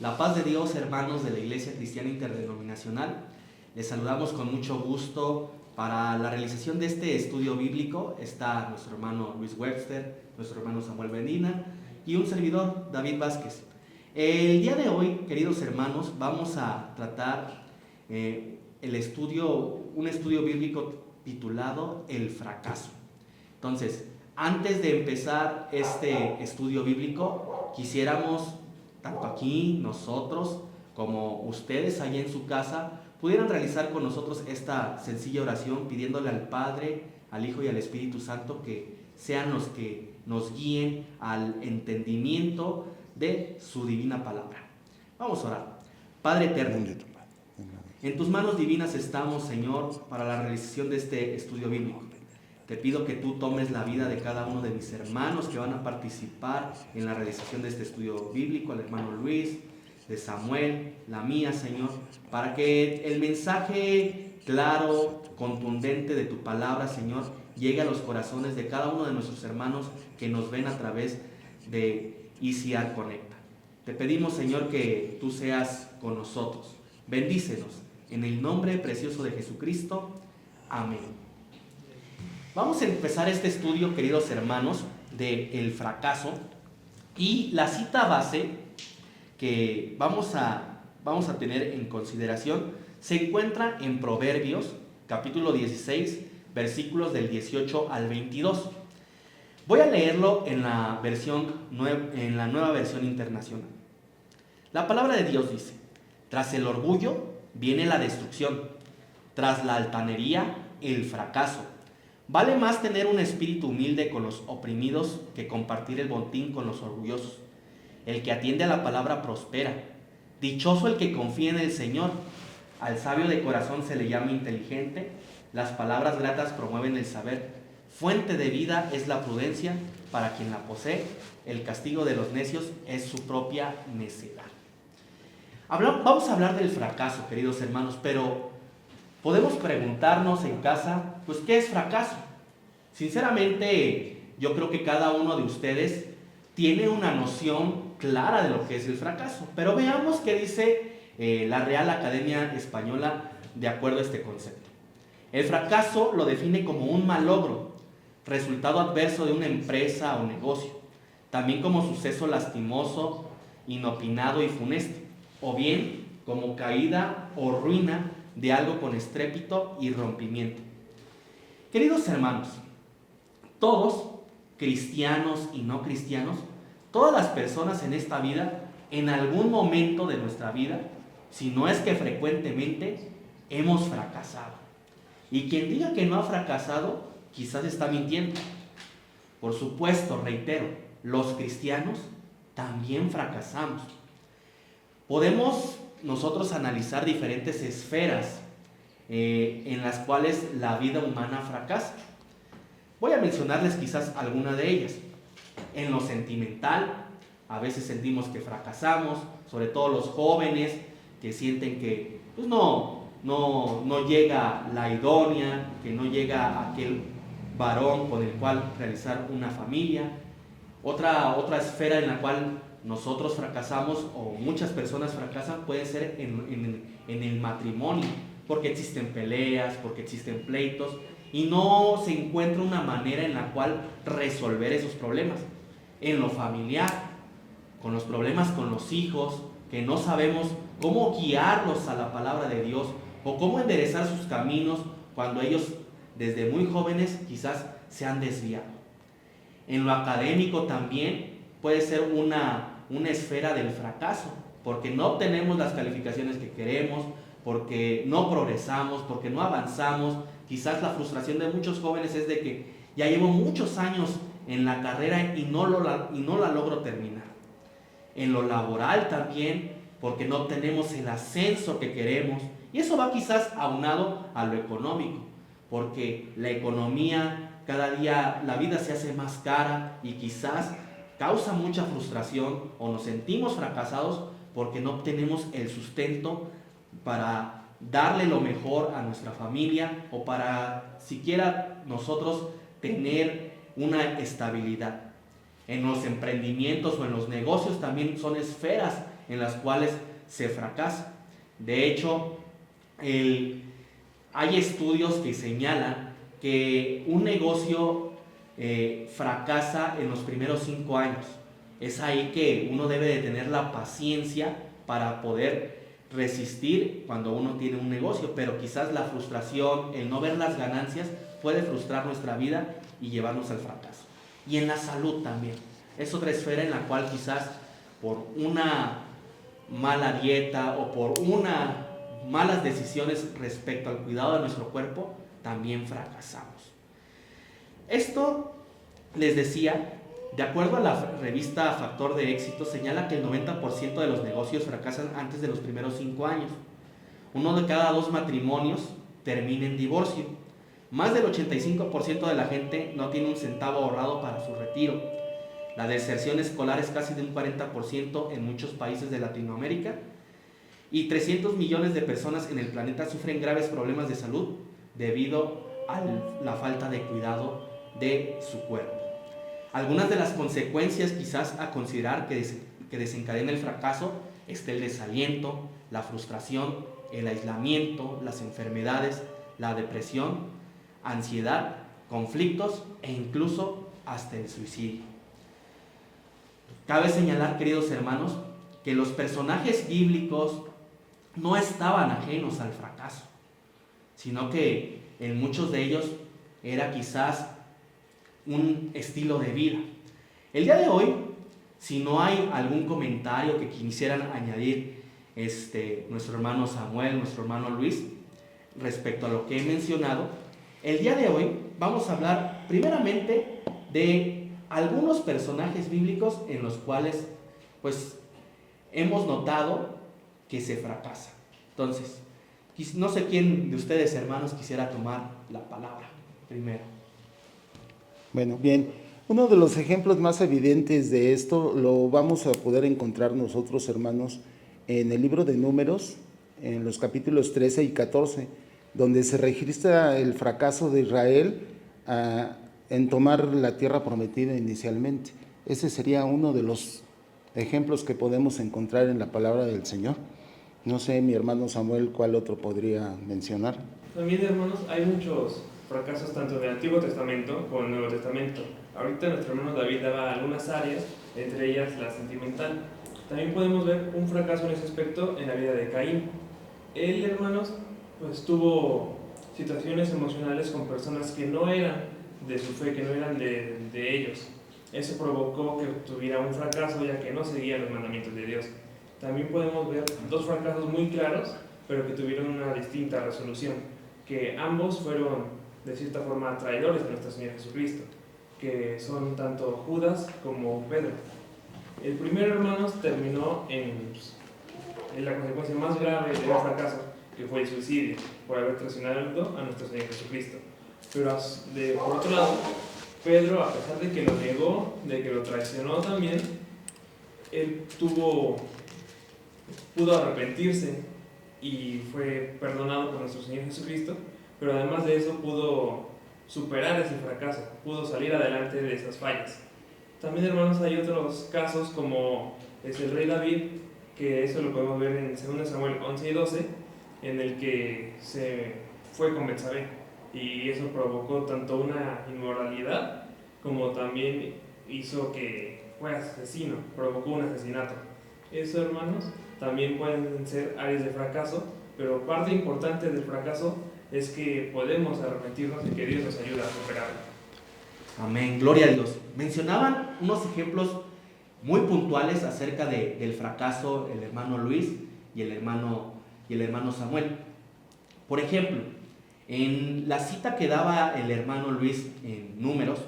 La paz de Dios, hermanos de la Iglesia Cristiana Interdenominacional. Les saludamos con mucho gusto. Para la realización de este estudio bíblico está nuestro hermano Luis Webster, nuestro hermano Samuel Medina y un servidor, David Vázquez. El día de hoy, queridos hermanos, vamos a tratar un estudio bíblico titulado El fracaso. Entonces, antes de empezar este estudio bíblico, quisiéramos, tanto aquí nosotros como ustedes allá en su casa, pudieran realizar con nosotros esta sencilla oración pidiéndole al Padre, al Hijo y al Espíritu Santo que sean los que nos guíen al entendimiento de su divina palabra. Vamos a orar. Padre eterno, en tus manos divinas estamos, Señor, para la realización de este estudio bíblico. Te pido que tú tomes la vida de cada uno de mis hermanos que van a participar en la realización de este estudio bíblico, al hermano Luis, de Samuel, la mía, Señor, para que el mensaje claro, contundente de tu palabra, Señor, llegue a los corazones de cada uno de nuestros hermanos que nos ven a través de ICR Conecta. Te pedimos, Señor, que tú seas con nosotros. Bendícenos. En el nombre precioso de Jesucristo. Amén. Vamos a empezar este estudio, queridos hermanos, del fracaso. Y la cita base que vamos a tener en consideración se encuentra en Proverbios, capítulo 16, versículos del 18 al 22. Voy a leerlo en la nueva versión internacional. La palabra de Dios dice: tras el orgullo viene la destrucción, tras la altanería el fracaso. Vale más tener un espíritu humilde con los oprimidos que compartir el botín con los orgullosos. El que atiende a la palabra prospera. Dichoso el que confía en el Señor. Al sabio de corazón se le llama inteligente. Las palabras gratas promueven el saber. Fuente de vida es la prudencia para quien la posee. El castigo de los necios es su propia necedad. Vamos a hablar del fracaso, queridos hermanos, pero podemos preguntarnos en casa, pues, ¿qué es fracaso? Sinceramente, yo creo que cada uno de ustedes tiene una noción clara de lo que es el fracaso, pero veamos qué dice la Real Academia Española de acuerdo a este concepto. El fracaso lo define como un mal logro, resultado adverso de una empresa o negocio, también como suceso lastimoso, inopinado y funesto, o bien como caída o ruina de algo con estrépito y rompimiento. Queridos hermanos, todos, cristianos y no cristianos, todas las personas en esta vida, en algún momento de nuestra vida, si no es que frecuentemente, hemos fracasado. Y quien diga que no ha fracasado, quizás está mintiendo. Por supuesto, reitero, los cristianos también fracasamos. Podemos nosotros analizar diferentes esferas en las cuales la vida humana fracasa. Voy a mencionarles quizás alguna de ellas. En lo sentimental, a veces sentimos que fracasamos, sobre todo los jóvenes que sienten que pues, no llega la idónea, que no llega aquel varón con el cual realizar una familia. Otra esfera en la cual nosotros fracasamos o muchas personas fracasan puede ser en el matrimonio, porque existen peleas, porque existen pleitos y no se encuentra una manera en la cual resolver esos problemas. En lo familiar, con los problemas con los hijos, que no sabemos cómo guiarlos a la palabra de Dios o cómo enderezar sus caminos cuando ellos desde muy jóvenes quizás se han desviado. En lo académico también puede ser una esfera del fracaso, porque no obtenemos las calificaciones que queremos, porque no progresamos, porque no avanzamos. Quizás la frustración de muchos jóvenes es de que ya llevo muchos años en la carrera y no la logro terminar. En lo laboral también, porque no obtenemos el ascenso que queremos. Y eso va quizás aunado a lo económico, porque la economía, cada día la vida se hace más cara y quizás causa mucha frustración o nos sentimos fracasados porque no obtenemos el sustento para darle lo mejor a nuestra familia o para siquiera nosotros tener una estabilidad. En los emprendimientos o en los negocios también son esferas en las cuales se fracasa. De hecho, hay estudios que señalan que un negocio fracasa en los primeros 5 años. Es ahí que uno debe de tener la paciencia para poder resistir cuando uno tiene un negocio, pero quizás la frustración, el no ver las ganancias, puede frustrar nuestra vida y llevarnos al fracaso. Y en la salud también. Es otra esfera en la cual quizás por una mala dieta o por malas decisiones respecto al cuidado de nuestro cuerpo, también fracasamos. Esto, les decía, de acuerdo a la revista Factor de Éxito, señala que el 90% de los negocios fracasan antes de los primeros 5 años. 1 de cada 2 matrimonios termina en divorcio. Más del 85% de la gente no tiene un centavo ahorrado para su retiro. La deserción escolar es casi de un 40% en muchos países de Latinoamérica. Y 300 millones de personas en el planeta sufren graves problemas de salud debido a la falta de cuidado de su cuerpo. Algunas de las consecuencias quizás a considerar que desencadena el fracaso está el desaliento, la frustración, el aislamiento, las enfermedades, la depresión, ansiedad, conflictos e incluso hasta el suicidio. Cabe señalar, queridos hermanos, que los personajes bíblicos no estaban ajenos al fracaso, sino que en muchos de ellos era quizás un estilo de vida. El día de hoy, si no hay algún comentario que quisieran añadir nuestro hermano Samuel, nuestro hermano Luis, respecto a lo que he mencionado, el día de hoy vamos a hablar primeramente de algunos personajes bíblicos en los cuales pues hemos notado que se fracasa. Entonces, no sé quién de ustedes, hermanos, quisiera tomar la palabra primero. Bueno, bien. Uno de los ejemplos más evidentes de esto lo vamos a poder encontrar nosotros, hermanos, en el libro de Números, en los capítulos 13 y 14, donde se registra el fracaso de Israel en tomar la tierra prometida inicialmente. Ese sería uno de los ejemplos que podemos encontrar en la palabra del Señor. No sé, mi hermano Samuel, ¿cuál otro podría mencionar? También, hermanos, hay muchos fracasos tanto en el Antiguo Testamento como en el Nuevo Testamento. Ahorita nuestro hermano David daba algunas áreas, entre ellas la sentimental. También podemos ver un fracaso en ese aspecto en la vida de Caín. Él, hermanos, pues tuvo situaciones emocionales con personas que no eran de su fe, que no eran de ellos. Eso provocó que tuviera un fracaso, ya que no seguía los mandamientos de Dios. También podemos ver 2 fracasos muy claros, pero que tuvieron una distinta resolución, que ambos fueron de cierta forma traidores de nuestro Señor Jesucristo, que son tanto Judas como Pedro. El primero, hermanos, terminó en la consecuencia más grave de un fracaso, que fue el suicidio, por haber traicionado a nuestro Señor Jesucristo. Pero por otro lado, Pedro, a pesar de que lo negó, de que lo traicionó también, él pudo arrepentirse y fue perdonado por nuestro Señor Jesucristo, pero además de eso pudo superar ese fracaso, pudo salir adelante de esas fallas. También, hermanos, hay otros casos como es el rey David, que eso lo podemos ver en 2 Samuel 11 y 12, en el que se fue con Betsabé, y eso provocó tanto una inmoralidad como también hizo que fue asesino, provocó un asesinato. Eso, hermanos, también pueden ser áreas de fracaso, pero parte importante del fracaso es que podemos arrepentirnos y que Dios nos ayuda a superarlo. Amén, gloria a Dios. Mencionaban unos ejemplos muy puntuales acerca del fracaso el hermano Luis y el hermano Samuel. Por ejemplo, en la cita que daba el hermano Luis en Números,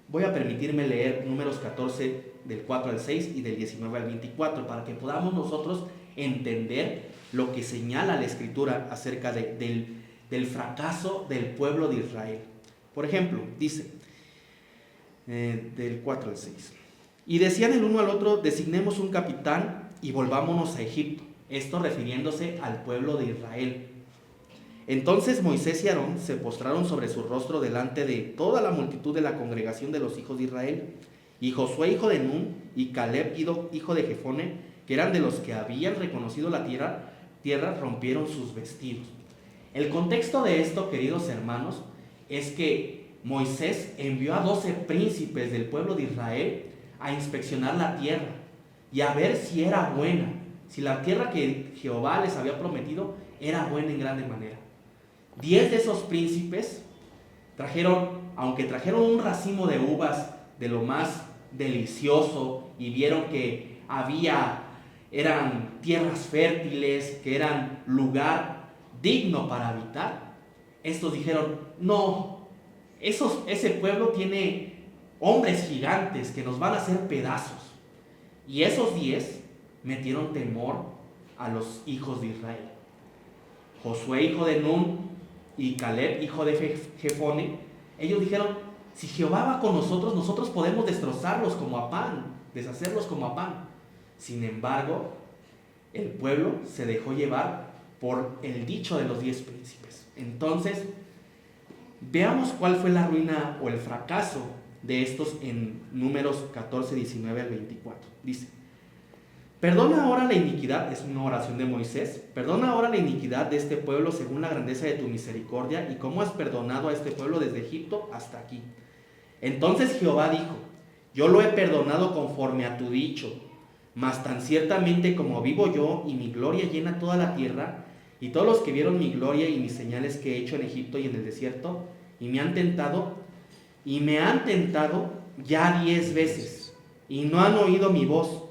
voy a permitirme leer Números 14 del 4 al 6 y del 19 al 24 para que podamos nosotros entender lo que señala la Escritura acerca del fracaso del pueblo de Israel. Por ejemplo, dice, del 4 al 6, y decían el uno al otro: designemos un capitán y volvámonos a Egipto. Esto refiriéndose al pueblo de Israel. Entonces Moisés y Aarón se postraron sobre su rostro delante de toda la multitud de la congregación de los hijos de Israel, Y Josué, hijo de Nun, y Caleb, hijo de Jefone, que eran de los que habían reconocido la tierra, rompieron sus vestidos. El contexto de esto, queridos hermanos, es que Moisés envió a 12 príncipes del pueblo de Israel a inspeccionar la tierra y a ver si era buena, si la tierra que Jehová les había prometido era buena en grande manera. 10 de esos príncipes aunque trajeron un racimo de uvas de lo más delicioso y vieron que eran tierras fértiles, que eran lugar digno para habitar, estos dijeron: no, ese pueblo tiene hombres gigantes que nos van a hacer pedazos. Y esos 10 metieron temor a los hijos de Israel. Josué, hijo de Nun, y Caleb, hijo de Jefone, ellos dijeron: si Jehová va con nosotros, nosotros podemos destrozarlos como a pan, deshacerlos como a pan. Sin embargo, el pueblo se dejó llevar por el dicho de los 10 príncipes. Entonces, veamos cuál fue la ruina o el fracaso de estos en Números 14, 19 al 24. Dice: perdona ahora la iniquidad, es una oración de Moisés, perdona ahora la iniquidad de este pueblo según la grandeza de tu misericordia y cómo has perdonado a este pueblo desde Egipto hasta aquí. Entonces Jehová dijo: yo lo he perdonado conforme a tu dicho, mas tan ciertamente como vivo yo y mi gloria llena toda la tierra, y todos los que vieron mi gloria y mis señales que he hecho en Egipto y en el desierto, y me han tentado ya 10 veces, y no han oído mi voz.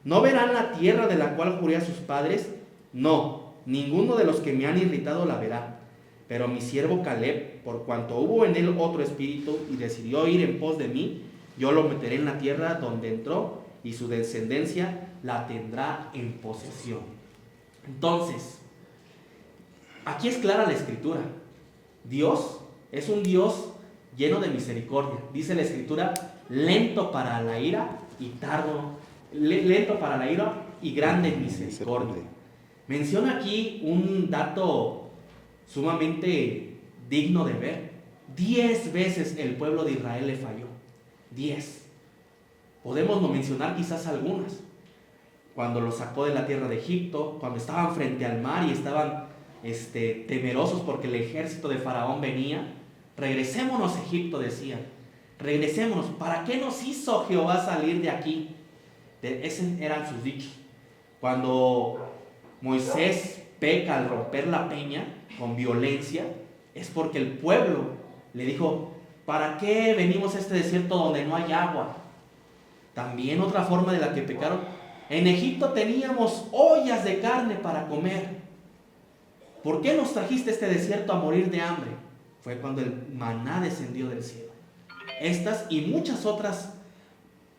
¿No verán la tierra de la cual juré a sus padres? No, ninguno de los que me han irritado la verá. Pero mi siervo Caleb, por cuanto hubo en él otro espíritu y decidió ir en pos de mí, yo lo meteré en la tierra donde entró, y su descendencia la tendrá en posesión. Entonces, aquí es clara la escritura. Dios es un Dios lleno de misericordia. Dice la escritura: lento para la ira y grande en misericordia. Menciona aquí un dato sumamente digno de ver. 10 veces el pueblo de Israel le falló. 10. Podemos no mencionar quizás algunas. Cuando los sacó de la tierra de Egipto, cuando estaban frente al mar y estaban temerosos porque el ejército de Faraón venía. Regresémonos a Egipto, decían. Regresémonos. ¿Para qué nos hizo Jehová salir de aquí? Esos eran sus dichos. Cuando Moisés peca al romper la peña con violencia, es porque el pueblo le dijo: ¿para qué venimos a este desierto donde no hay agua? También otra forma de la que pecaron: en Egipto teníamos ollas de carne para comer. ¿Por qué nos trajiste a este desierto a morir de hambre? Fue cuando el maná descendió del cielo. Estas y muchas otras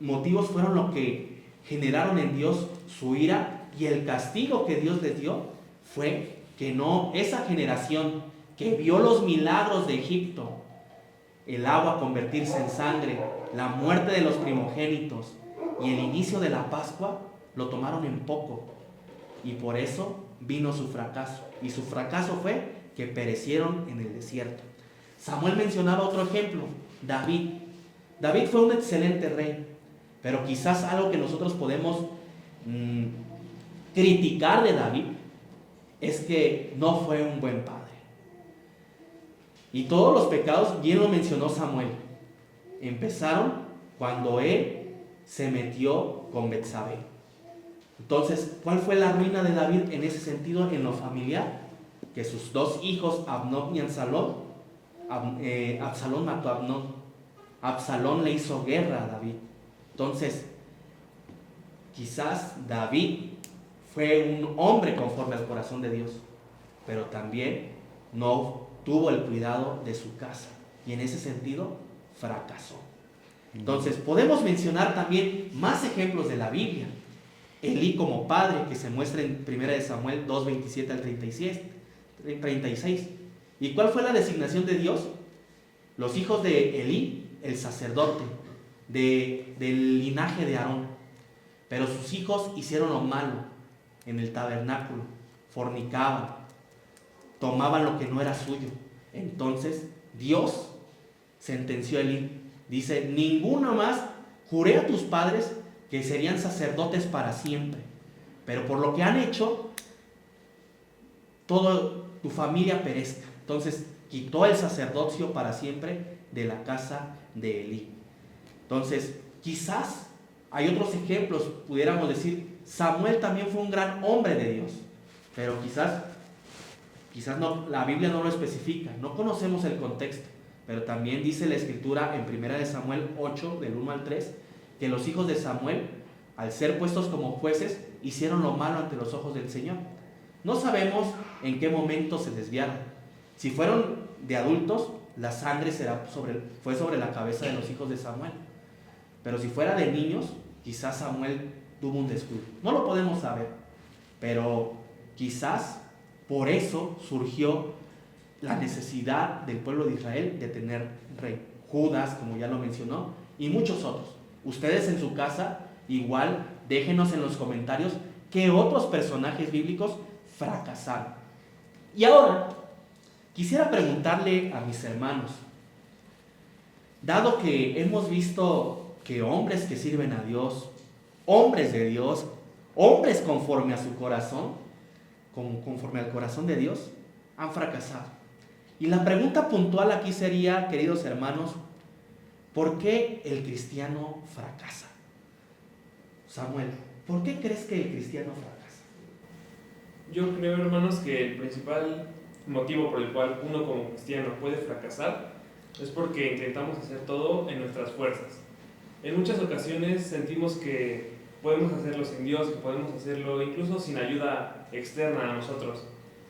motivos fueron lo que generaron en Dios su ira, y el castigo que Dios les dio fue que esa generación que vio los milagros de Egipto, el agua convertirse en sangre, la muerte de los primogénitos y el inicio de la Pascua, lo tomaron en poco, y por eso vino su fracaso. Y su fracaso fue que perecieron en el desierto. Samuel mencionaba otro ejemplo: David. David fue un excelente rey, pero quizás algo que nosotros podemos criticar de David es que no fue un buen padre. Y todos los pecados, bien lo mencionó Samuel, empezaron cuando él se metió con Betsabé. Entonces, ¿cuál fue la ruina de David en ese sentido, en lo familiar? Que sus 2 hijos, Amnón y Absalón mató a Amnón. Absalón le hizo guerra a David. Entonces, quizás David fue un hombre conforme al corazón de Dios, pero también no tuvo el cuidado de su casa, y en ese sentido fracasó. Entonces, podemos mencionar también más ejemplos de la Biblia. Elí como padre, que se muestra en 1 Samuel 2, 27 al 36. ¿Y cuál fue la designación de Dios? Los hijos de Elí, el sacerdote, del linaje de Aarón. Pero sus hijos hicieron lo malo en el tabernáculo, fornicaban, tomaban lo que no era suyo. Entonces Dios sentenció a Elí. Dice: ninguno más juré a tus padres que serían sacerdotes para siempre, pero por lo que han hecho, toda tu familia perezca. Entonces quitó el sacerdocio para siempre de la casa de Elí. Entonces, quizás hay otros ejemplos, pudiéramos decir, Samuel también fue un gran hombre de Dios, pero quizás no, la Biblia no lo especifica, no conocemos el contexto, pero también dice la Escritura en 1 Samuel 8, del 1 al 3, que los hijos de Samuel, al ser puestos como jueces, hicieron lo malo ante los ojos del Señor. No sabemos en qué momento se desviaron. Si fueron de adultos, la sangre fue sobre la cabeza de los hijos de Samuel. Pero si fuera de niños, quizás Samuel tuvo un descuido. No lo podemos saber, pero quizás por eso surgió la necesidad del pueblo de Israel de tener rey. Judas, como ya lo mencionó, y muchos otros. Ustedes en su casa, igual, déjenos en los comentarios qué otros personajes bíblicos fracasaron. Y ahora, quisiera preguntarle a mis hermanos, dado que hemos visto que hombres que sirven a Dios, hombres de Dios, hombres conforme a su corazón, conforme al corazón de Dios, han fracasado. Y la pregunta puntual aquí sería, queridos hermanos, ¿por qué el cristiano fracasa? Samuel, ¿por qué crees que el cristiano fracasa? Yo creo, hermanos, que el principal motivo por el cual uno como cristiano puede fracasar es porque intentamos hacer todo en nuestras fuerzas. En muchas ocasiones sentimos que podemos hacerlo sin Dios, que podemos hacerlo incluso sin ayuda externa a nosotros.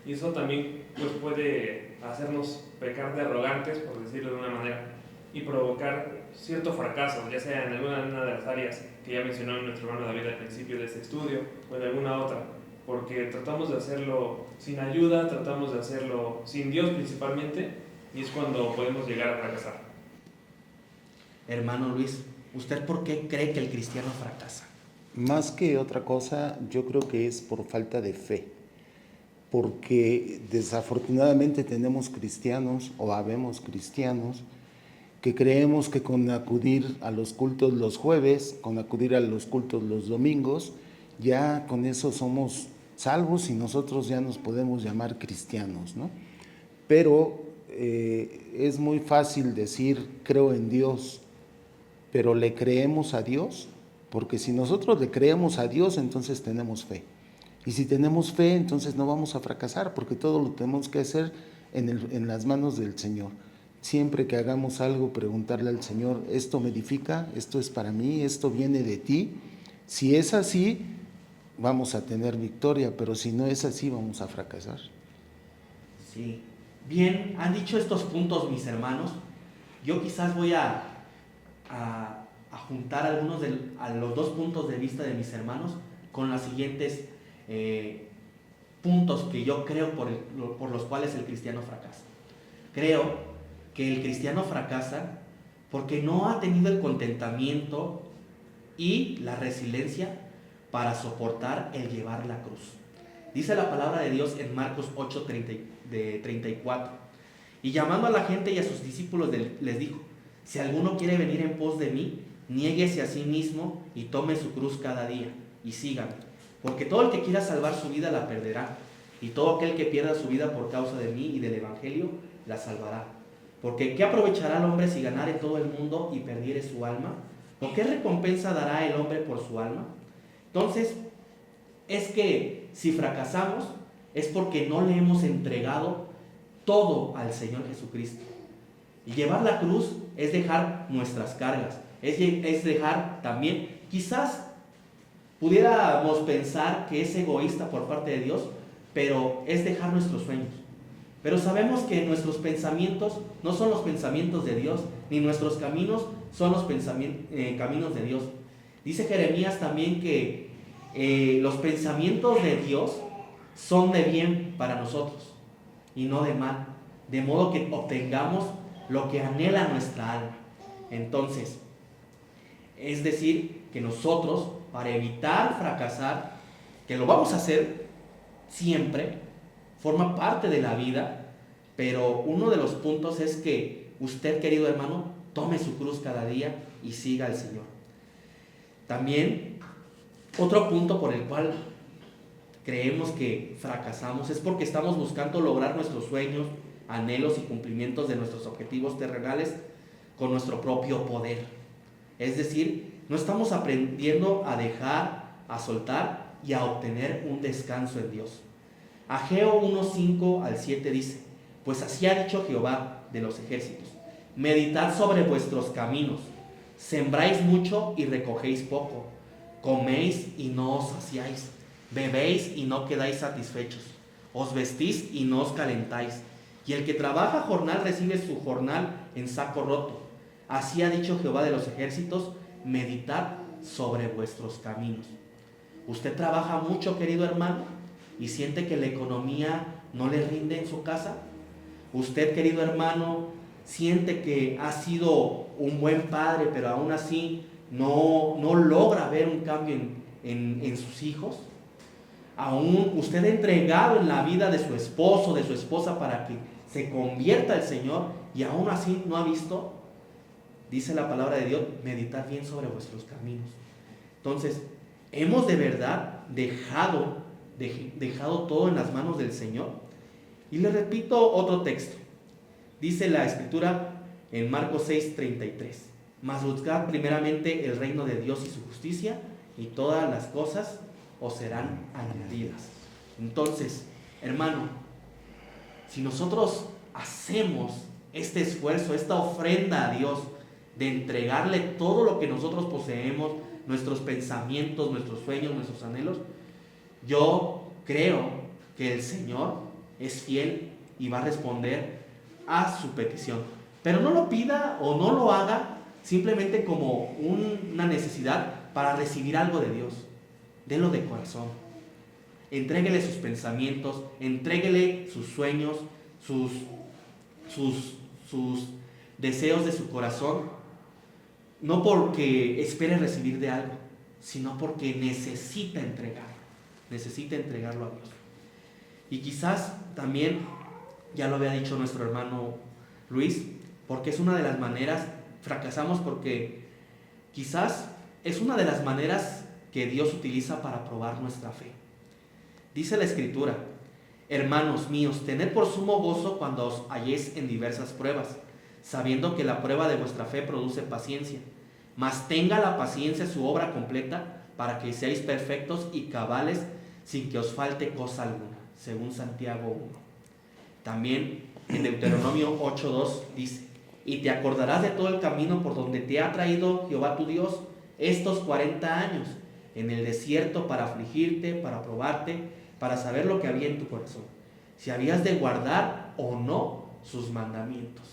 Y eso también pues, puede hacernos pecar de arrogantes, por decirlo de una manera, y provocar cierto fracaso, ya sea en alguna de las áreas que ya mencionó nuestro hermano David al principio de este estudio, o en alguna otra, porque tratamos de hacerlo sin ayuda, tratamos de hacerlo sin Dios principalmente, y es cuando podemos llegar a fracasar. Hermano Luis, ¿usted por qué cree que el cristiano fracasa? Más que otra cosa, yo creo que es por falta de fe, porque desafortunadamente tenemos cristianos o habemos cristianos que creemos que con acudir a los cultos los jueves, con acudir a los cultos los domingos, ya con eso somos salvos y nosotros ya nos podemos llamar cristianos, ¿no? Pero es muy fácil decir creo en Dios, pero ¿le creemos a Dios? Porque si nosotros le creemos a Dios, entonces tenemos fe. Y si tenemos fe, entonces no vamos a fracasar, porque todo lo tenemos que hacer en las manos del Señor. Siempre que hagamos algo, preguntarle al Señor, ¿esto me edifica? ¿Esto es para mí? ¿Esto viene de ti? Si es así, vamos a tener victoria, pero si no es así, vamos a fracasar. Sí. Bien, han dicho estos puntos mis hermanos. Yo quizás voy a juntar a los dos puntos de vista de mis hermanos con los siguientes puntos que yo creo por los cuales el cristiano fracasa. Creo que el cristiano fracasa porque no ha tenido el contentamiento y la resiliencia para soportar el llevar la cruz. Dice la palabra de Dios en Marcos 8, 34. Y llamando a la gente y a sus discípulos les dijo, si alguno quiere venir en pos de mí, niéguese a sí mismo y tome su cruz cada día y sígame. Porque todo el que quiera salvar su vida la perderá, y todo aquel que pierda su vida por causa de mí y del Evangelio la salvará. Porque ¿qué aprovechará el hombre si ganare todo el mundo y perdiere su alma? ¿O qué recompensa dará el hombre por su alma? Entonces, es que si fracasamos es porque no le hemos entregado todo al Señor Jesucristo. Y llevar la cruz es dejar nuestras cargas, es dejar también, quizás pudiéramos pensar que es egoísta por parte de Dios, pero es dejar nuestros sueños. Pero sabemos que nuestros pensamientos no son los pensamientos de Dios, ni nuestros caminos son los caminos de Dios. Dice Jeremías también que los pensamientos de Dios son de bien para nosotros y no de mal, de modo que obtengamos lo que anhela nuestra alma. Entonces, es decir, que nosotros, para evitar fracasar, que lo vamos a hacer siempre, forma parte de la vida, pero uno de los puntos es que usted, querido hermano, tome su cruz cada día y siga al Señor. También, otro punto por el cual creemos que fracasamos es porque estamos buscando lograr nuestros sueños, anhelos y cumplimientos de nuestros objetivos terrenales con nuestro propio poder. Es decir, no estamos aprendiendo a dejar, a soltar y a obtener un descanso en Dios. Ageo 1:5 al 7 dice: pues así ha dicho Jehová de los ejércitos: meditad sobre vuestros caminos, sembráis mucho y recogéis poco, coméis y no os saciáis, bebéis y no quedáis satisfechos, os vestís y no os calentáis, y el que trabaja jornal recibe su jornal en saco roto. Así ha dicho Jehová de los ejércitos: meditad sobre vuestros caminos. ¿Usted trabaja mucho, querido hermano, y siente que la economía no le rinde en su casa? ¿Usted, querido hermano, siente que ha sido un buen padre, pero aún así no logra ver un cambio en sus hijos? ¿Aún usted ha entregado en la vida de su esposo, de su esposa, para que se convierta al Señor y aún así no ha visto? Dice la palabra de Dios: meditad bien sobre vuestros caminos. Entonces, ¿hemos de verdad dejado todo en las manos del Señor? Y le repito otro texto. Dice la Escritura en Marcos 6:33: mas buscad primeramente el reino de Dios y su justicia, y todas las cosas os serán añadidas. Entonces, hermano, si nosotros hacemos este esfuerzo, esta ofrenda a Dios, de entregarle todo lo que nosotros poseemos, nuestros pensamientos, nuestros sueños, nuestros anhelos, yo creo que el Señor es fiel y va a responder a su petición. Pero no lo pida o no lo haga simplemente como una necesidad para recibir algo de Dios. Délo de corazón. Entréguele sus pensamientos, entréguele sus sueños, sus deseos de su corazón. No porque espere recibir de algo, sino porque necesita entregarlo a Dios. Y quizás también, ya lo había dicho nuestro hermano Luis, porque es una de las maneras, fracasamos porque quizás es una de las maneras que Dios utiliza para probar nuestra fe. Dice la Escritura: hermanos míos, tened por sumo gozo cuando os halléis en diversas pruebas, sabiendo que la prueba de vuestra fe produce paciencia. Mas tenga la paciencia su obra completa, para que seáis perfectos y cabales, sin que os falte cosa alguna, según Santiago 1. También en Deuteronomio 8:2 dice: y te acordarás de todo el camino por donde te ha traído Jehová tu Dios estos 40 años en el desierto, para afligirte, para probarte, para saber lo que había en tu corazón, si habías de guardar o no sus mandamientos.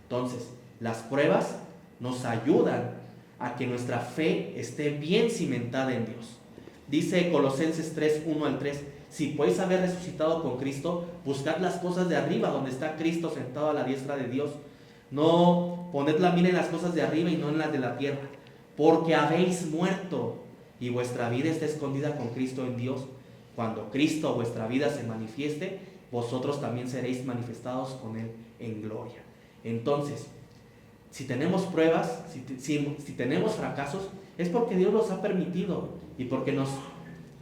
Entonces, las pruebas nos ayudan a que nuestra fe esté bien cimentada en Dios. Dice Colosenses 3:1 al 3: si podéis haber resucitado con Cristo, buscad las cosas de arriba, donde está Cristo sentado a la diestra de Dios. No poned la mira en las cosas de arriba y no en las de la tierra, porque habéis muerto y vuestra vida está escondida con Cristo en Dios. Cuando Cristo, vuestra vida, se manifieste, vosotros también seréis manifestados con Él en gloria. Entonces, si tenemos pruebas, si tenemos fracasos, es porque Dios los ha permitido y porque nos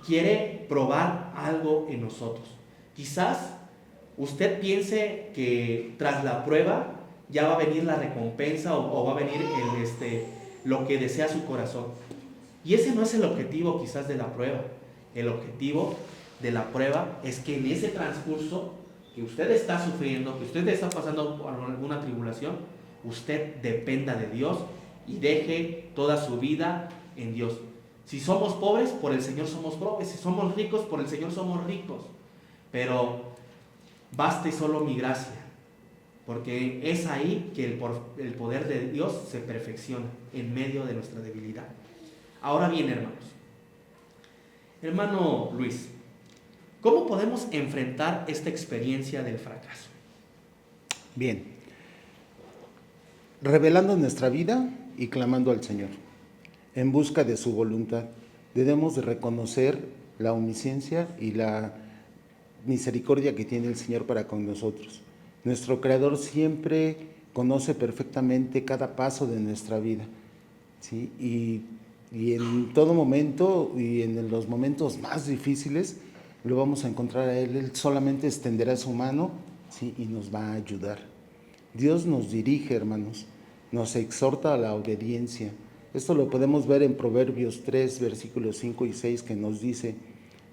quiere probar algo en nosotros. Quizás usted piense que tras la prueba ya va a venir la recompensa o va a venir lo que desea su corazón. Y ese no es el objetivo quizás de la prueba. El objetivo de la prueba es que en ese transcurso que usted está sufriendo, que usted está pasando por alguna tribulación, usted dependa de Dios y deje toda su vida en Dios. Si somos pobres, por el Señor somos pobres. Si somos ricos, por el Señor somos ricos. Pero baste solo mi gracia, porque es ahí que el poder de Dios se perfecciona en medio de nuestra debilidad. Ahora bien, hermanos, hermano Luis, ¿cómo podemos enfrentar esta experiencia del fracaso? Bien, revelando nuestra vida y clamando al Señor, en busca de su voluntad. Debemos de reconocer la omnisciencia y la misericordia que tiene el Señor para con nosotros. Nuestro Creador siempre conoce perfectamente cada paso de nuestra vida, ¿sí? Y Y en todo momento y en los momentos más difíciles lo vamos a encontrar a Él. Él solamente extenderá su mano, ¿sí? Y nos va a ayudar. Dios nos dirige, hermanos, nos exhorta a la obediencia. Esto lo podemos ver en Proverbios 3, versículos 5 y 6, que nos dice: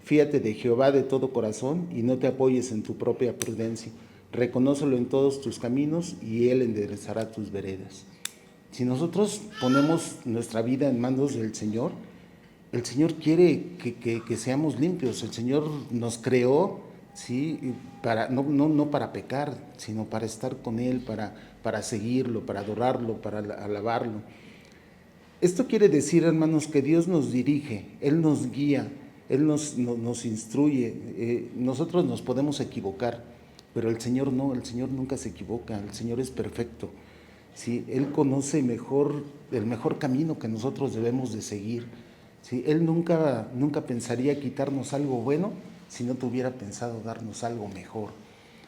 fíate de Jehová de todo corazón y no te apoyes en tu propia prudencia. Reconócelo en todos tus caminos y Él enderezará tus veredas. Si nosotros ponemos nuestra vida en manos del Señor, el Señor quiere que seamos limpios. El Señor nos creó, ¿sí? No para pecar, sino para estar con Él, para seguirlo, para adorarlo, para alabarlo. Esto quiere decir, hermanos, que Dios nos dirige, Él nos guía, Él nos instruye. Nosotros nos podemos equivocar, pero el Señor no, el Señor nunca se equivoca, el Señor es perfecto. ¿Sí? Él conoce el mejor camino que nosotros debemos de seguir. ¿Sí? Él nunca pensaría quitarnos algo bueno si no tuviera pensado darnos algo mejor.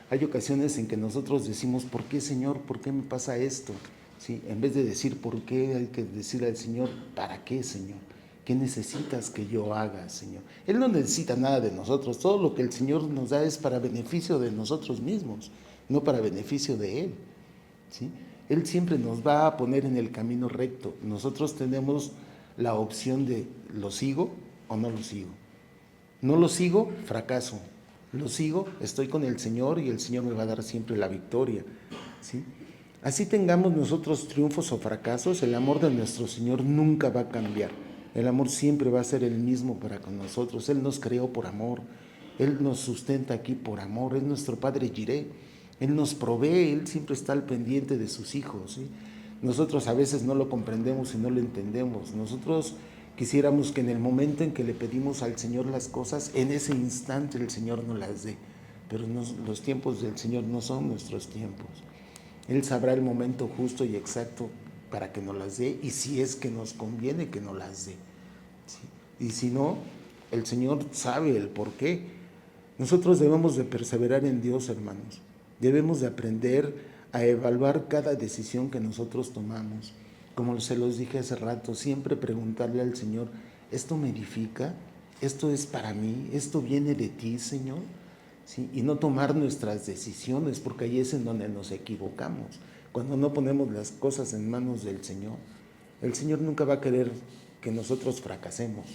Hay ocasiones en que nosotros decimos: ¿por qué, Señor? ¿Por qué me pasa esto? ¿Sí? En vez de decir ¿por qué?, hay que decirle al Señor: ¿para qué, Señor? ¿Qué necesitas que yo haga, Señor? Él no necesita nada de nosotros. Todo lo que el Señor nos da es para beneficio de nosotros mismos, no para beneficio de Él. ¿Sí? Él siempre nos va a poner en el camino recto. Nosotros tenemos la opción de: ¿lo sigo o no lo sigo? No lo sigo, fracaso. Lo sigo, estoy con el Señor y el Señor me va a dar siempre la victoria. ¿Sí? Así tengamos nosotros triunfos o fracasos, el amor de nuestro Señor nunca va a cambiar. El amor siempre va a ser el mismo para con nosotros. Él nos creó por amor. Él nos sustenta aquí por amor. Es nuestro Padre Jireh. Él nos provee. Él siempre está al pendiente de sus hijos, ¿sí? Nosotros a veces no lo comprendemos y no lo entendemos. Nosotros quisiéramos que en el momento en que le pedimos al Señor las cosas, en ese instante el Señor nos las dé. Pero los tiempos del Señor no son nuestros tiempos. Él sabrá el momento justo y exacto para que nos las dé, y si es que nos conviene que nos las dé. ¿Sí? Y si no, el Señor sabe el por qué. Nosotros debemos de perseverar en Dios, hermanos. Debemos de aprender a evaluar cada decisión que nosotros tomamos. Como se los dije hace rato, siempre preguntarle al Señor: ¿esto me edifica? ¿Esto es para mí? ¿Esto viene de ti, Señor? ¿Sí? Y no tomar nuestras decisiones, porque ahí es en donde nos equivocamos. Cuando no ponemos las cosas en manos del Señor, el Señor nunca va a querer que nosotros fracasemos.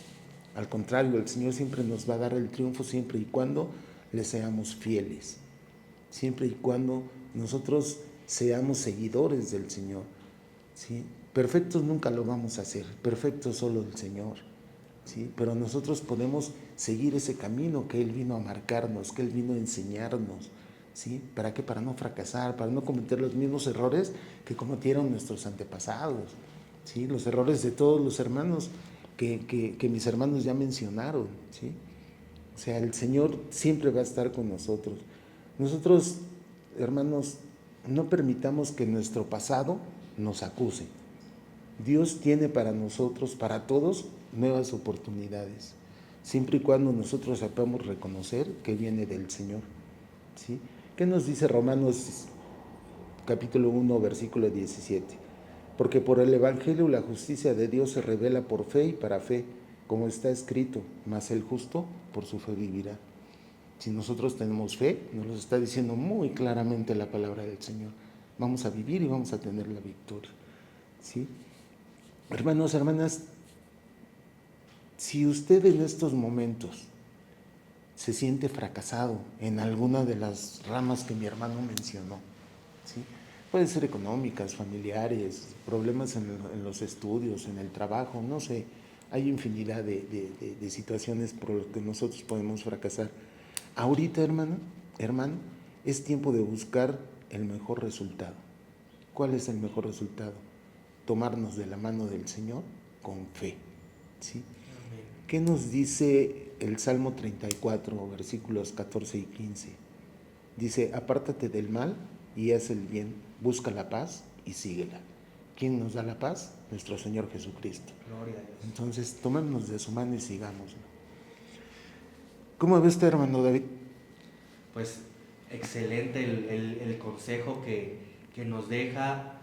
Al contrario, el Señor siempre nos va a dar el triunfo siempre y cuando le seamos fieles, siempre y cuando nosotros seamos seguidores del Señor. ¿Sí? Perfectos nunca lo vamos a hacer, perfecto solo el Señor. ¿Sí? Pero nosotros podemos seguir ese camino que Él vino a marcarnos, que Él vino a enseñarnos. ¿Sí? ¿Para qué? Para no fracasar, para no cometer los mismos errores que cometieron nuestros antepasados. ¿Sí? Los errores de todos los hermanos que mis hermanos ya mencionaron. ¿Sí? O sea, el Señor siempre va a estar con nosotros. Nosotros, hermanos, no permitamos que nuestro pasado nos acuse. Dios tiene para nosotros, para todos, nuevas oportunidades, siempre y cuando nosotros sepamos reconocer que viene del Señor. ¿Sí? ¿Qué nos dice Romanos capítulo 1, versículo 17? Porque por el Evangelio la justicia de Dios se revela por fe y para fe, como está escrito: mas el justo por su fe vivirá. Si nosotros tenemos fe, nos lo está diciendo muy claramente la palabra del Señor. Vamos a vivir y vamos a tener la victoria. ¿Sí? Hermanos, hermanas, si usted en estos momentos se siente fracasado en alguna de las ramas que mi hermano mencionó, ¿sí? Pueden ser económicas, familiares, problemas en los estudios, en el trabajo, no sé, hay infinidad de situaciones por las que nosotros podemos fracasar. Ahorita, hermano, es tiempo de buscar el mejor resultado. ¿Cuál es el mejor resultado? Tomarnos de la mano del Señor con fe. ¿Sí? ¿Qué nos dice el Salmo 34, versículos 14 y 15? Dice: apártate del mal y haz el bien, busca la paz y síguela. ¿Quién nos da la paz? Nuestro Señor Jesucristo. Gloria a Dios. Entonces, tomémonos de su mano y sigamos. ¿Cómo ve usted, hermano David? Pues excelente el consejo que nos deja.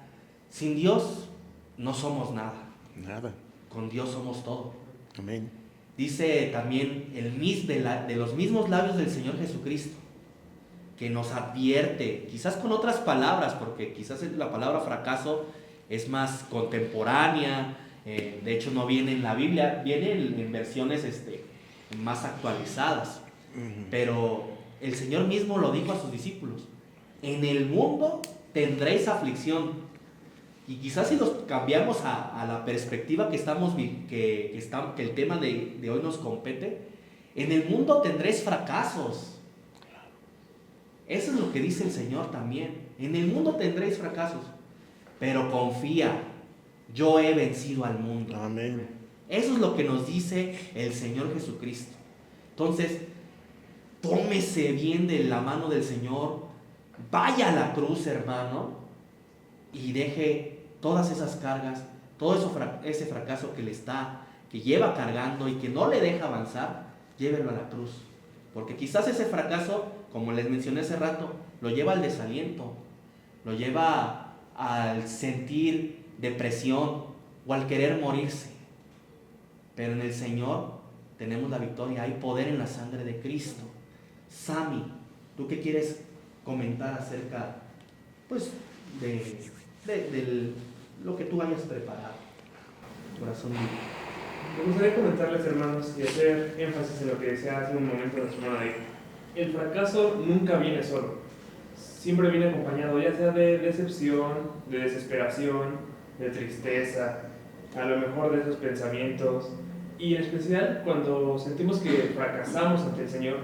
Sin Dios no somos nada. Nada. con Dios somos todo. Amén. Dice también de los mismos labios del Señor Jesucristo, que nos advierte, quizás con otras palabras, porque quizás la palabra fracaso es más contemporánea, de hecho no viene en la Biblia, viene en versiones más actualizadas, pero el Señor mismo lo dijo a sus discípulos: en el mundo tendréis aflicción. Y quizás si los cambiamos a la perspectiva que el tema de hoy nos compete, en el mundo tendréis fracasos. Eso es lo que dice el Señor también. En el mundo tendréis fracasos, pero confía, yo he vencido al mundo. Amén. Eso es lo que nos dice el Señor Jesucristo. Entonces, tómese bien de la mano del Señor, vaya a la cruz, hermano, y deje todas esas cargas, todo ese fracaso que lleva cargando y que no le deja avanzar, llévelo a la cruz. Porque quizás ese fracaso, como les mencioné hace rato, lo lleva al desaliento, lo lleva al sentir depresión o al querer morirse. Pero en el Señor tenemos la victoria, hay poder en la sangre de Cristo. Sammy, ¿tú qué quieres comentar acerca, pues, de lo que tú hayas preparado? Corazón mío. Me gustaría comentarles, hermanos, y hacer énfasis en lo que decía hace un momento nuestro hermano David. El fracaso nunca viene solo, siempre viene acompañado ya sea de decepción, de desesperación, de tristeza, a lo mejor de esos pensamientos, y en especial cuando sentimos que fracasamos ante el Señor,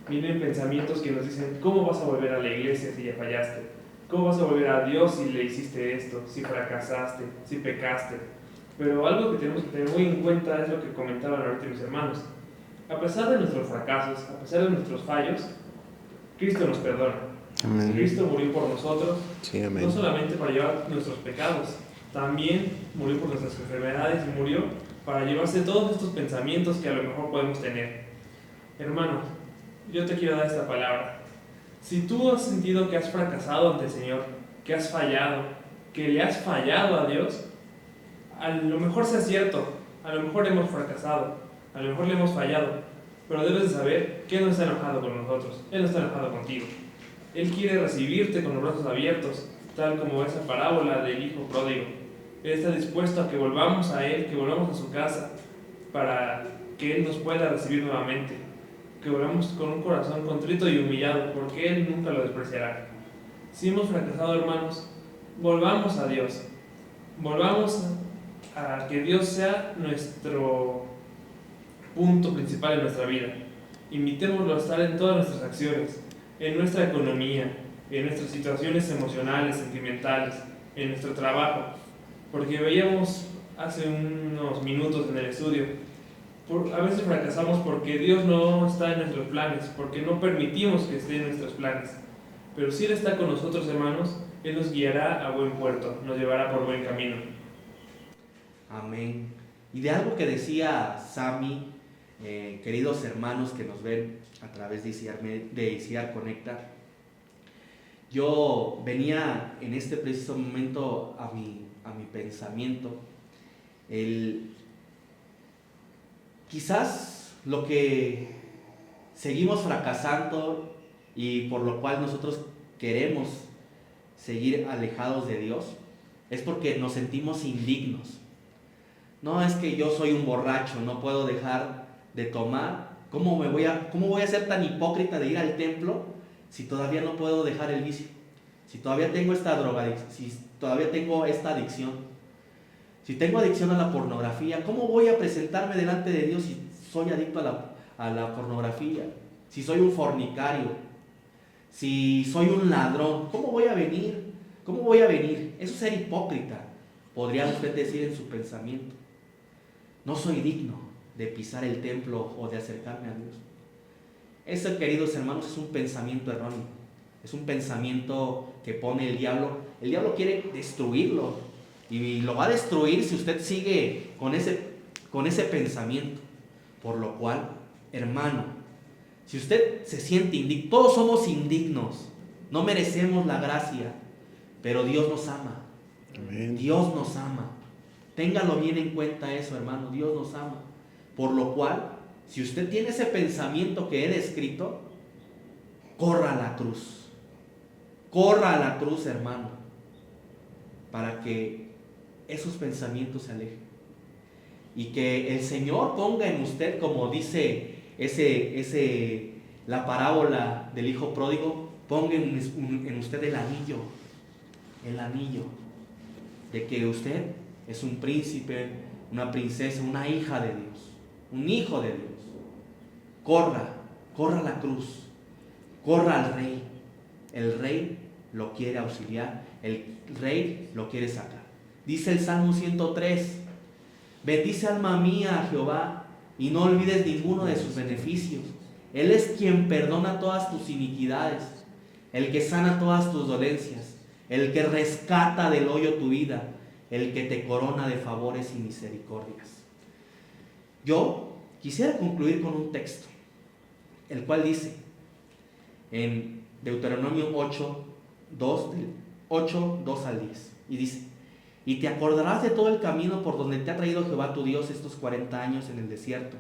vienen pensamientos que nos dicen: ¿cómo vas a volver a la iglesia si ya fallaste? ¿Cómo vas a volver a Dios si le hiciste esto, si fracasaste, si pecaste? Pero algo que tenemos que tener muy en cuenta es lo que comentaban ahorita mis hermanos. A pesar de nuestros fracasos, a pesar de nuestros fallos, Cristo nos perdona. Amén. Cristo murió por nosotros, Sí, amén. no solamente para llevar nuestros pecados, también murió por nuestras enfermedades y murió para llevarse todos estos pensamientos que a lo mejor podemos tener. Hermano, yo te quiero dar esta palabra. Si tú has sentido que has fracasado ante el Señor, que has fallado, que le has fallado a Dios, a lo mejor sea cierto, a lo mejor hemos fracasado, a lo mejor le hemos fallado, pero debes de saber que Él no está enojado con nosotros, Él no está enojado contigo. Él quiere recibirte con los brazos abiertos, tal como esa parábola del hijo pródigo. Él está dispuesto a que volvamos a Él, que volvamos a su casa, para que Él nos pueda recibir nuevamente, que volvamos con un corazón contrito y humillado, porque Él nunca lo despreciará. Si hemos fracasado, hermanos, volvamos a Dios, volvamos a que Dios sea nuestro punto principal en nuestra vida. Invitémoslo a estar en todas nuestras acciones, en nuestra economía, en nuestras situaciones emocionales, sentimentales, en nuestro trabajo, porque veíamos hace unos minutos en el estudio, a veces fracasamos porque Dios no está en nuestros planes, porque no permitimos que esté en nuestros planes, pero si Él está con nosotros, hermanos, Él nos guiará a buen puerto, nos llevará por buen camino. Amén. Y de algo que decía Sammy, queridos hermanos que nos ven a través de ICIAR Conecta, yo venía en este preciso momento a mi pensamiento, quizás lo que seguimos fracasando y por lo cual nosotros queremos seguir alejados de Dios es porque nos sentimos indignos. No, es que yo soy un borracho, no puedo dejar de tomar. ¿Cómo voy a ser tan hipócrita de ir al templo si todavía no puedo dejar el vicio? Si todavía tengo esta drogadicción, si todavía tengo esta adicción, si tengo adicción a la pornografía, ¿cómo voy a presentarme delante de Dios si soy adicto a la pornografía? Si soy un fornicario, si soy un ladrón, ¿cómo voy a venir? ¿Cómo voy a venir? Eso es ser hipócrita, podría usted decir en su pensamiento. No soy digno de pisar el templo o de acercarme a Dios. Eso, queridos hermanos, es un pensamiento erróneo. Es un pensamiento que pone el diablo. El diablo quiere destruirlo y lo va a destruir si usted sigue con ese pensamiento. Por lo cual, hermano, si usted se siente indigno, todos somos indignos, no merecemos la gracia, pero Dios nos ama. Amén. Dios nos ama. Téngalo bien en cuenta eso, hermano. Dios nos ama. Por lo cual, si usted tiene ese pensamiento que he descrito, corra a la cruz. Corra a la cruz, hermano, para que esos pensamientos se alejen. Y que el Señor ponga en usted, como dice la parábola del hijo pródigo, ponga en usted el anillo de que usted es un príncipe, una princesa, una hija de Dios, un hijo de Dios. Corra a la cruz, corra al rey. El rey lo quiere auxiliar, el rey lo quiere sacar. Dice el Salmo 103, bendice alma mía a Jehová y no olvides ninguno de sus beneficios. Él es quien perdona todas tus iniquidades, el que sana todas tus dolencias, el que rescata del hoyo tu vida, el que te corona de favores y misericordias. Yo quisiera concluir con un texto, el cual dice en Deuteronomio 8, 2 al 10, y dice: y te acordarás de todo el camino por donde te ha traído Jehová tu Dios estos 40 años en el desierto,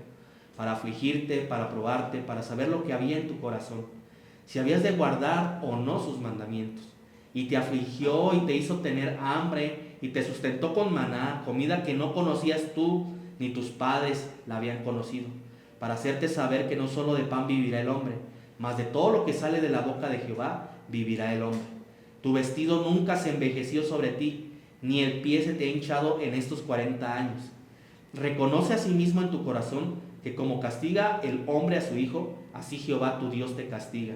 para afligirte, para probarte, para saber lo que había en tu corazón, si habías de guardar o no sus mandamientos. Y te afligió y te hizo tener hambre y te sustentó con maná, comida que no conocías tú ni tus padres la habían conocido, para hacerte saber que no solo de pan vivirá el hombre, mas de todo lo que sale de la boca de Jehová vivirá el hombre. Tu vestido nunca se envejeció sobre ti, ni el pie se te ha hinchado en estos 40 años. Reconoce asimismo en tu corazón que como castiga el hombre a su hijo, así Jehová tu Dios te castiga.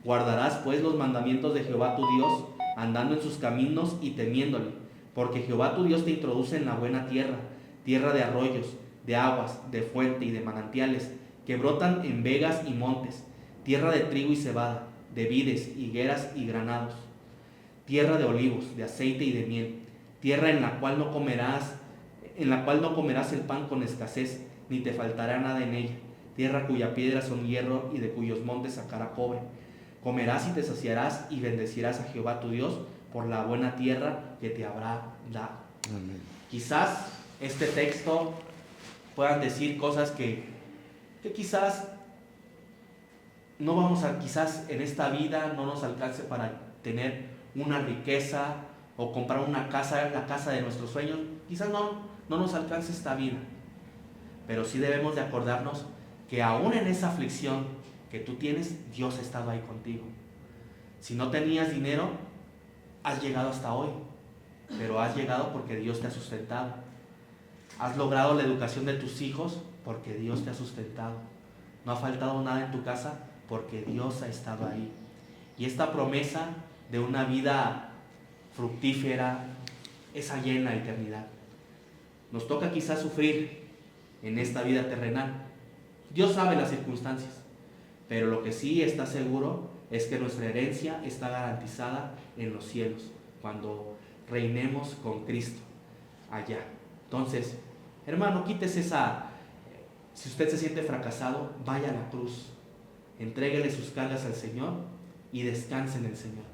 Guardarás pues los mandamientos de Jehová tu Dios, andando en sus caminos y temiéndole, porque Jehová tu Dios te introduce en la buena tierra, tierra de arroyos, de aguas, de fuente y de manantiales, que brotan en vegas y montes, tierra de trigo y cebada, de vides, higueras y granados, tierra de olivos, de aceite y de miel, tierra en la cual no comerás el pan con escasez, ni te faltará nada en ella, tierra cuyas piedras son hierro y de cuyos montes sacará cobre. Comerás y te saciarás y bendecirás a Jehová tu Dios por la buena tierra que te habrá dado. Amén. Quizás este texto puedan decir cosas que quizás no vamos a, quizás en esta vida no nos alcance para tener una riqueza o comprar una casa, la casa de nuestros sueños. Quizás no nos alcance esta vida, pero sí debemos de acordarnos que aún en esa aflicción que tú tienes, Dios ha estado ahí contigo. Si no tenías dinero, has llegado hasta hoy, pero has llegado porque Dios te ha sustentado. Has logrado la educación de tus hijos porque Dios te ha sustentado. No ha faltado nada en tu casa porque Dios ha estado ahí. Y esta promesa de una vida fructífera es allá en la eternidad. Nos toca quizás sufrir en esta vida terrenal. Dios sabe las circunstancias, pero lo que sí está seguro es que nuestra herencia está garantizada en los cielos, cuando reinemos con Cristo allá. Entonces, hermano, quítese si usted se siente fracasado, vaya a la cruz, entréguele sus cargas al Señor y descanse en el Señor.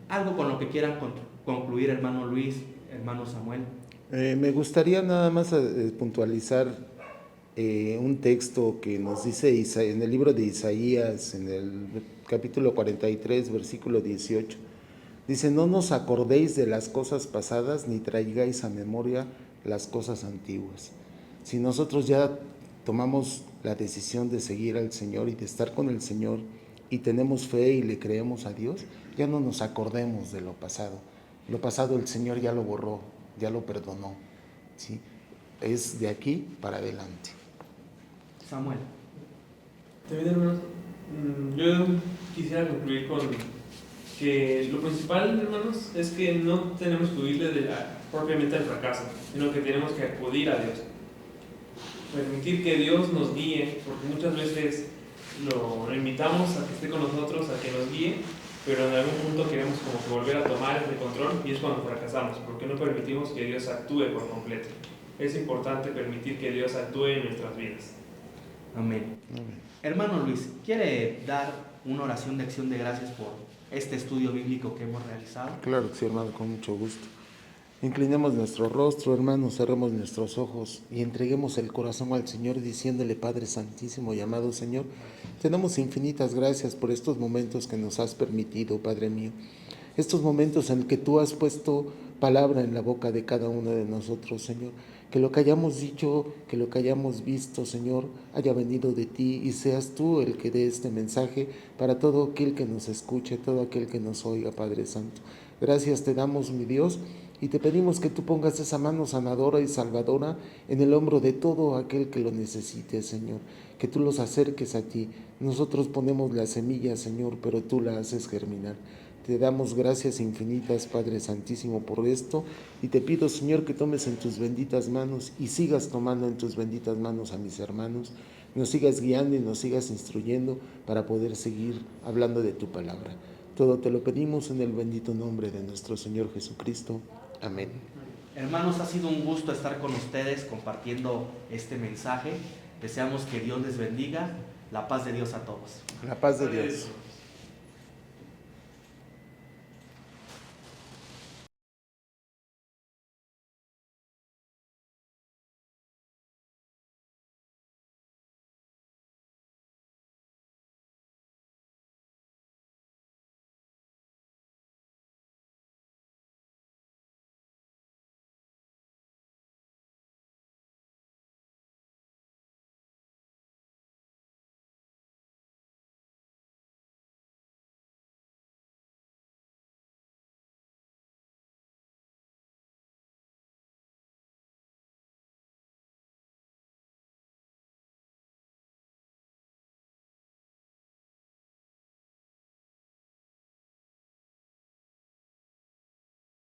Algo con lo que quieran concluir, hermano Luis, hermano Samuel. Me gustaría nada más puntualizar un texto que nos dice en el libro de Isaías, en el capítulo 43, versículo 18. Dice: no nos acordéis de las cosas pasadas, ni traigáis a memoria las cosas antiguas. Si nosotros ya tomamos la decisión de seguir al Señor y de estar con el Señor, y tenemos fe y le creemos a Dios, ya no nos acordemos de lo pasado. Lo pasado el Señor ya lo borró, ya lo perdonó, ¿sí? Es de aquí para adelante. Samuel. También, hermanos, yo quisiera concluir con que lo principal, hermanos, es que no tenemos que huirle propiamente al fracaso, sino que tenemos que acudir a Dios. Permitir que Dios nos guíe, porque muchas veces lo invitamos a que esté con nosotros, a que nos guíe, pero en algún punto queremos como que volver a tomar el control y es cuando fracasamos, porque no permitimos que Dios actúe por completo. Es importante permitir que Dios actúe en nuestras vidas. Amén. Hermano Luis, ¿quiere dar una oración de acción de gracias por este estudio bíblico que hemos realizado? Claro que sí, hermano, con mucho gusto. Inclinemos nuestro rostro, hermanos, cerremos nuestros ojos y entreguemos el corazón al Señor diciéndole, Padre Santísimo y amado Señor, te damos infinitas gracias por estos momentos que nos has permitido, Padre mío. Estos momentos en que tú has puesto palabra en la boca de cada uno de nosotros, Señor. Que lo que hayamos dicho, que lo que hayamos visto, Señor, haya venido de ti y seas tú el que dé este mensaje para todo aquel que nos escuche, todo aquel que nos oiga, Padre Santo. Gracias te damos, mi Dios, y te pedimos que tú pongas esa mano sanadora y salvadora en el hombro de todo aquel que lo necesite, Señor. Que tú los acerques a ti. Nosotros ponemos la semilla, Señor, pero tú la haces germinar. Te damos gracias infinitas, Padre Santísimo, por esto, y te pido, Señor, que tomes en tus benditas manos y sigas tomando en tus benditas manos a mis hermanos, nos sigas guiando y nos sigas instruyendo para poder seguir hablando de tu palabra. Todo te lo pedimos en el bendito nombre de nuestro Señor Jesucristo. Amén. Hermanos, ha sido un gusto estar con ustedes compartiendo este mensaje. Deseamos que Dios les bendiga. La paz de Dios a todos. La paz de Dios.